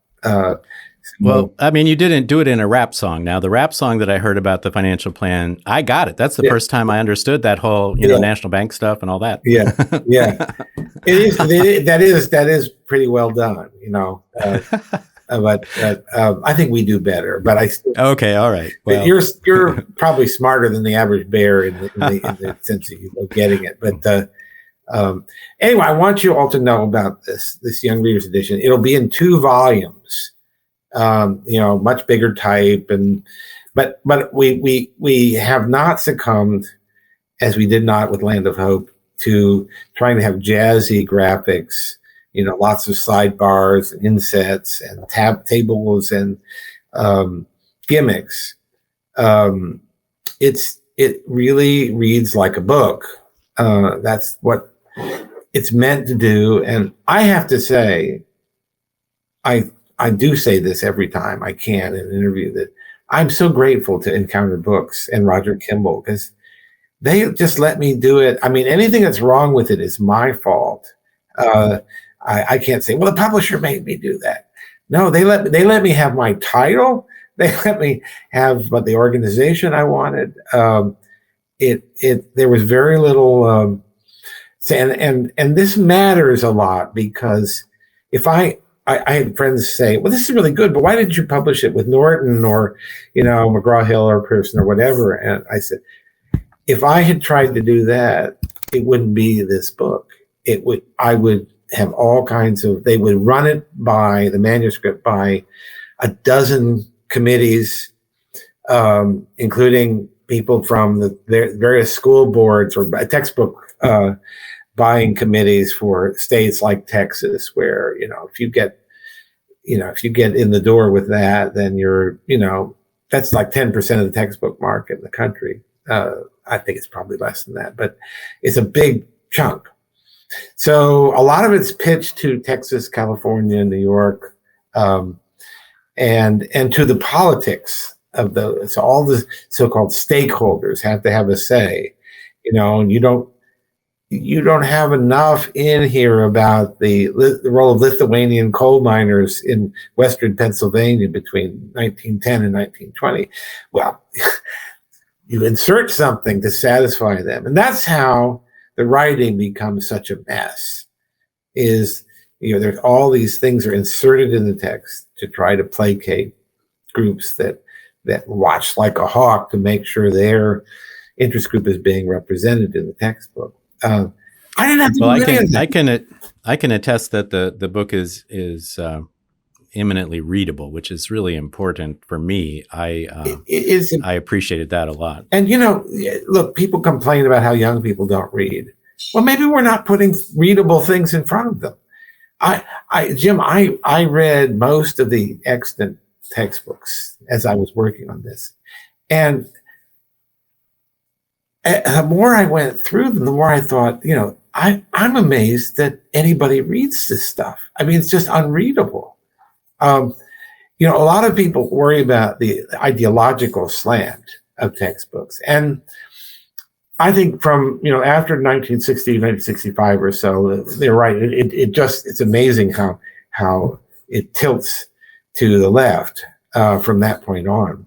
Well, I mean, you didn't do it in a rap song. Now, the rap song that I heard about the financial plan, I got it. That's the first time I understood that whole, National Bank stuff and all that. Yeah. That is pretty well done, but I think we do better. But okay, all right. Well, you're probably smarter than the average bear in the sense of getting it. But anyway, I want you all to know about this Young Readers Edition. It'll be in 2 volumes, much bigger type, but we have not succumbed, as we did not with Land of Hope, to trying to have jazzy graphics. Lots of sidebars and insets and tables and gimmicks. It really reads like a book. That's what it's meant to do. And I have to say, I do say this every time I can in an interview, that I'm so grateful to Encounter Books and Roger Kimball, because they just let me do it. I mean, anything that's wrong with it is my fault. I can't say, well, the publisher made me do that. No, they let me have my title. They let me have the organization I wanted. There was very little, and this matters a lot, because if I had friends say, well, this is really good, but why didn't you publish it with Norton or, McGraw-Hill or Pearson or whatever? And I said, if I had tried to do that, it wouldn't be this book. I would have all kinds of, they would run it by the manuscript by a dozen committees, including people from the various school boards or textbook buying committees for states like Texas, where, if you get in the door with that, then that's like 10% of the textbook market in the country. I think it's probably less than that, but it's a big chunk. So a lot of it's pitched to Texas, California, New York, and to the politics of so all the so-called stakeholders have to have a say, and you don't have enough in here about the role of Lithuanian coal miners in Western Pennsylvania between 1910 and 1920. Well, you insert something to satisfy them. And that's how the writing becomes such a mess, is, there's all these things are inserted in the text to try to placate groups that watch like a hawk to make sure their interest group is being represented in the textbook. I didn't have to do any of that. I can attest that the book is eminently readable, which is really important for me. I appreciated that a lot. And look, people complain about how young people don't read. Well, maybe we're not putting readable things in front of them. Jim, I read most of the extant textbooks as I was working on this, and the more I went through them, the more I thought, I'm amazed that anybody reads this stuff. I mean, it's just unreadable. A lot of people worry about the ideological slant of textbooks. And I think from, after 1960, 1965 or so, they're right. It's amazing how it tilts to the left from that point on.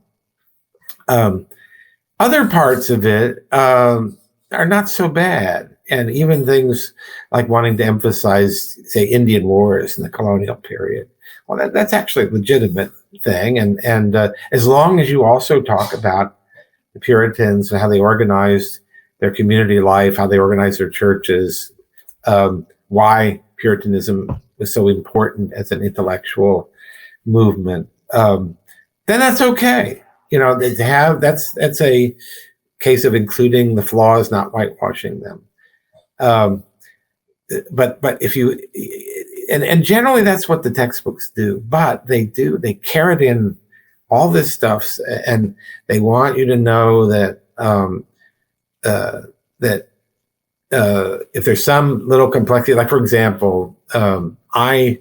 Other parts of it are not so bad. And even things like wanting to emphasize, say, Indian wars in the colonial period. Well, that's actually a legitimate thing. And as long as you also talk about the Puritans and how they organized their community life, how they organized their churches, why Puritanism was so important as an intellectual movement, then that's okay. That's a case of including the flaws, not whitewashing them. But if you, and generally that's what the textbooks do, but they carrot in all this stuff, and they want you to know that if there's some little complexity, like for example, I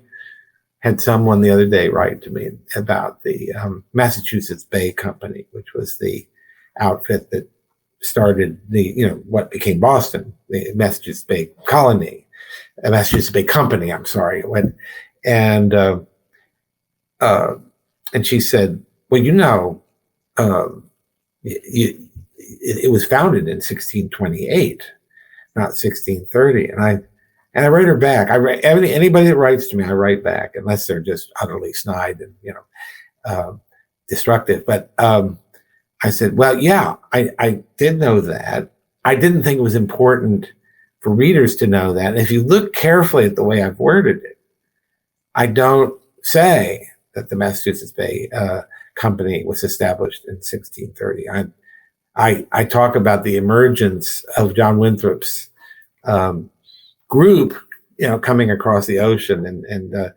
had someone the other day write to me about the Massachusetts Bay Company, which was the outfit that started what became Boston, the Massachusetts Bay Colony, Massachusetts Bay Company. I'm sorry. And she said, well, it was founded in 1628, not 1630. And I write her back. Anybody that writes to me, I write back, unless they're just utterly snide and destructive. But I said, well, yeah, I did know that. I didn't think it was important for readers to know that. And if you look carefully at the way I've worded it, I don't say that the Massachusetts Bay Company was established in 1630. I talk about the emergence of John Winthrop's group, coming across the ocean, and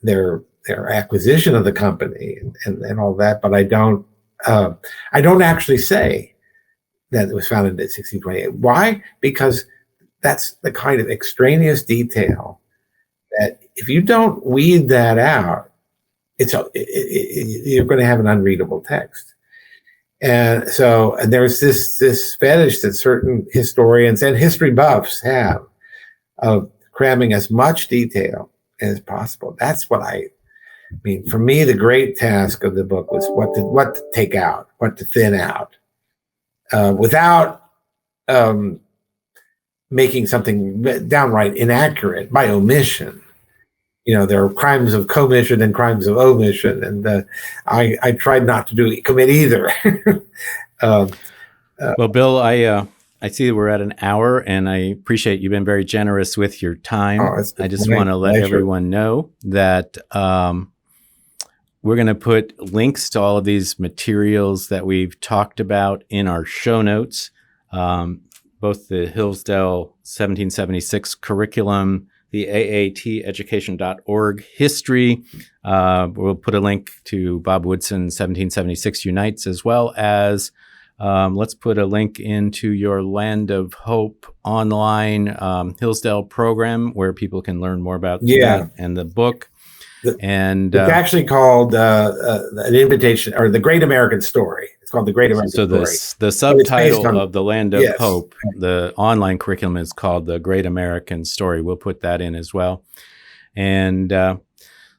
their acquisition of the company and all that. But I don't actually say that it was founded in 1628. Why? Because that's the kind of extraneous detail that if you don't weed that out, you're going to have an unreadable text. And so there's this fetish that certain historians and history buffs have of cramming as much detail as possible. That's what I mean. For me, the great task of the book was what to take out, what to thin out, without making something downright inaccurate by omission. There are crimes of commission and crimes of omission, and I tried not to commit either. Well, Bill, I see that we're at an hour, and I appreciate you've been very generous with your time. I just want to let everyone know that we're going to put links to all of these materials that we've talked about in our show notes, both the Hillsdale 1776 curriculum, the AATeducation.org history. We'll put a link to Bob Woodson's 1776 Unites, as well as let's put a link into your Land of Hope online Hillsdale program where people can learn more about that and the book. And it's actually called an invitation, or the Great American Story. It's called the Great American Story. So the subtitle of the Land of Hope, the online curriculum, is called the Great American Story. We'll put that in as well. And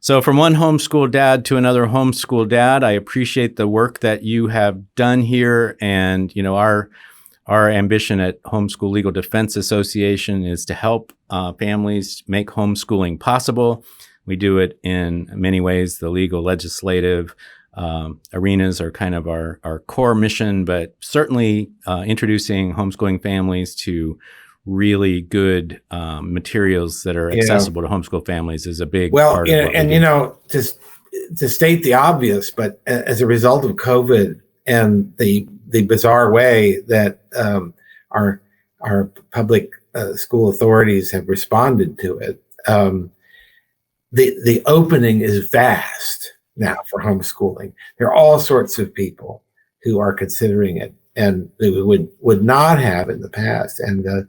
so from one homeschool dad to another homeschool dad, I appreciate the work that you have done here. And our ambition at Homeschool Legal Defense Association is to help families make homeschooling possible. We do it in many ways. The legal, legislative arenas are kind of our core mission, but certainly introducing homeschooling families to really good materials that are accessible to homeschool families is a big part of what we do. To state the obvious, but as a result of COVID and the bizarre way that our public school authorities have responded to it, the opening is vast now for homeschooling. There are all sorts of people who are considering it and who would not have in the past. And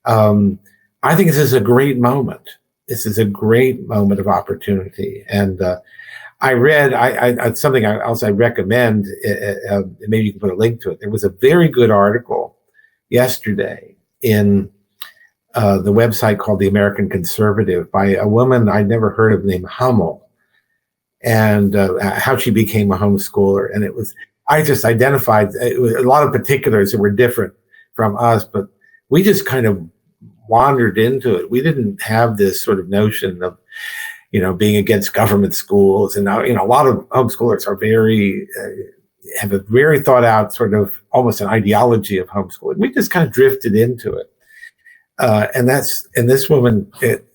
I think this is a great moment. This is a great moment of opportunity. And I read something else I recommend. Maybe you can put a link to it. There was a very good article yesterday in the website called The American Conservative by a woman I'd never heard of named Hummel, and how she became a homeschooler. And I just identified a lot of particulars that were different from us, but we just kind of wandered into it. We didn't have this sort of notion of, being against government schools. And now, a lot of homeschoolers are have a very thought out sort of almost an ideology of homeschooling. We just kind of drifted into it. And this woman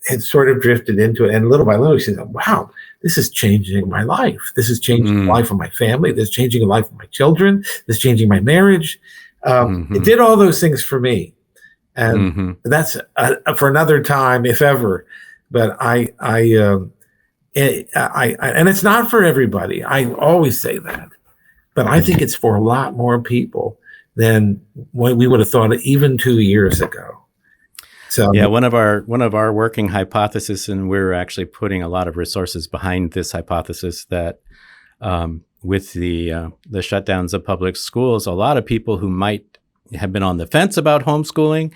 had sort of drifted into it, and little by little she said, wow, this is changing my life. This is changing the life of my family. This is changing the life of my children. This is changing my marriage. It did all those things for me. And that's for another time, if ever. But I and it's not for everybody. I always say that. But I think it's for a lot more people than what we would have thought even 2 years ago. So, yeah, one of our working hypotheses, and we're actually putting a lot of resources behind this hypothesis, that with the shutdowns of public schools, a lot of people who might have been on the fence about homeschooling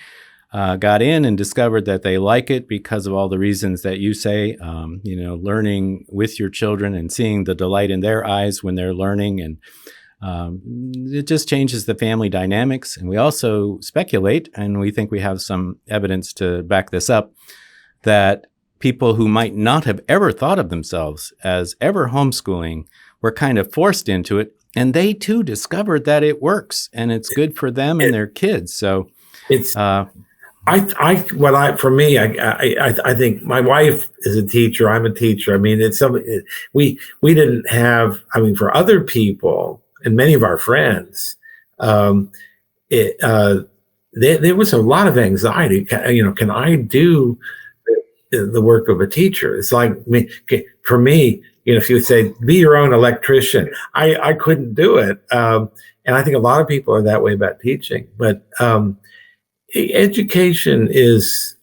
got in and discovered that they like it because of all the reasons that you say, learning with your children and seeing the delight in their eyes when they're learning, and it just changes the family dynamics. And we also speculate, and we think we have some evidence to back this up, that people who might not have ever thought of themselves as ever homeschooling were kind of forced into it, and they too discovered that it works and it's good for them and their kids. So it's I think my wife is a teacher. I'm a teacher. I mean, it's something we didn't have. I mean, for other people and many of our friends, there was a lot of anxiety. Can I do the work of a teacher? It's like for me, if you would say, be your own electrician, I couldn't do it. And I think a lot of people are that way about teaching. But education is,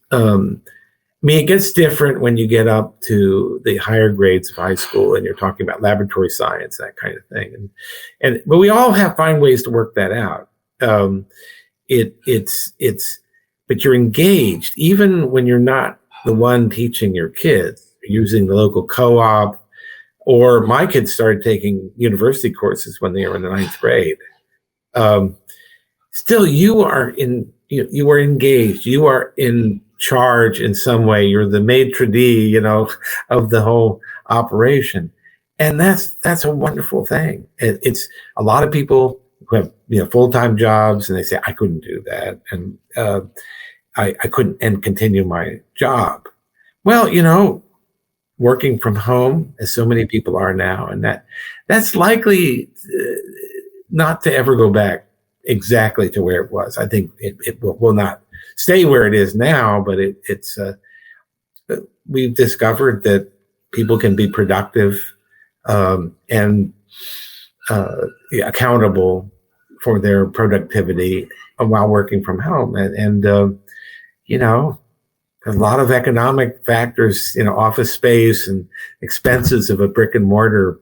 mean, it gets different when you get up to the higher grades of high school and you're talking about laboratory science, that kind of thing. But we all find ways to work that out. But you're engaged, even when you're not the one teaching your kids, using the local co-op, or my kids started taking university courses when they were in the 9th grade. Still, you are engaged. You are in charge in some way. You're the maitre d', of the whole operation, and that's a wonderful thing. It's a lot of people who have full-time jobs, and they say, I couldn't do that, and I couldn't and continue my job. Well, working from home, as so many people are now, and that's likely not to ever go back exactly to where it was. I think it will not stay where it is now, but we've discovered that people can be productive and accountable for their productivity while working from home. And a lot of economic factors, office space and expenses of a brick and mortar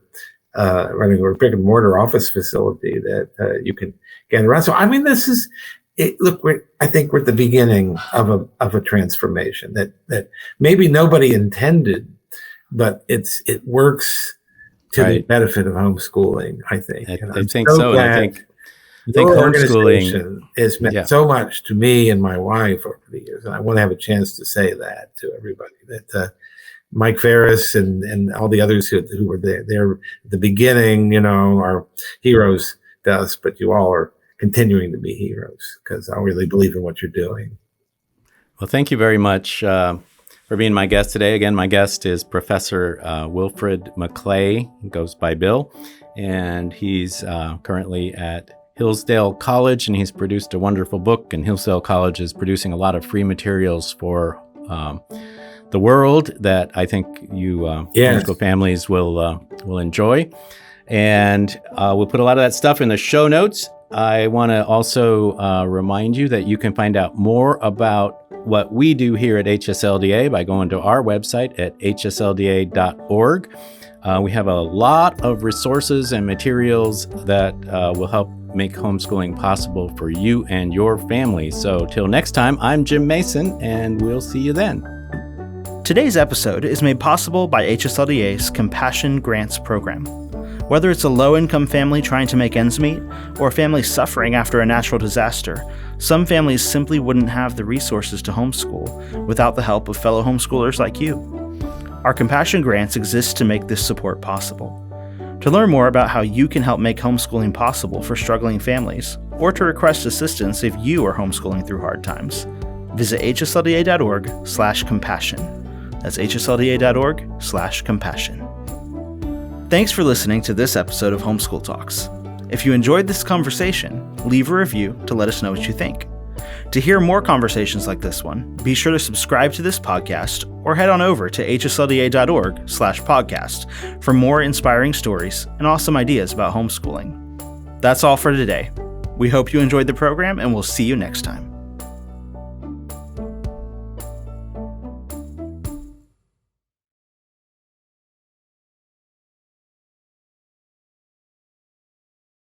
running a brick and mortar office facility that you can get around. So, I mean, this is it. Look, I think we're at the beginning of a transformation that maybe nobody intended, but it works to the benefit of homeschooling. I think. I think so. I think homeschooling has meant so much to me and my wife over the years, and I want to have a chance to say that to everybody. That Mike Ferris and all the others who were there at the beginning, are heroes to us, but you all are continuing to be heroes because I really believe in what you're doing. Well, thank you very much for being my guest today. Again, my guest is Professor Wilfred McClay. He goes by Bill, and he's currently at Hillsdale College, and he's produced a wonderful book, and Hillsdale College is producing a lot of free materials for the world that I think you homeschool families will enjoy. And we'll put a lot of that stuff in the show notes. I want to also remind you that you can find out more about what we do here at HSLDA by going to our website at hslda.org. We have a lot of resources and materials that will help make homeschooling possible for you and your family. So till next time, I'm Jim Mason, and we'll see you then. Today's episode is made possible by HSLDA's Compassion Grants program. Whether it's a low-income family trying to make ends meet, or a family suffering after a natural disaster, some families simply wouldn't have the resources to homeschool without the help of fellow homeschoolers like you. Our Compassion Grants exist to make this support possible. To learn more about how you can help make homeschooling possible for struggling families, or to request assistance if you are homeschooling through hard times, visit hslda.org/compassion. That's hslda.org/compassion. Thanks for listening to this episode of Homeschool Talks. If you enjoyed this conversation, leave a review to let us know what you think. To hear more conversations like this one, be sure to subscribe to this podcast or head on over to hslda.org/podcast for more inspiring stories and awesome ideas about homeschooling. That's all for today. We hope you enjoyed the program, and we'll see you next time.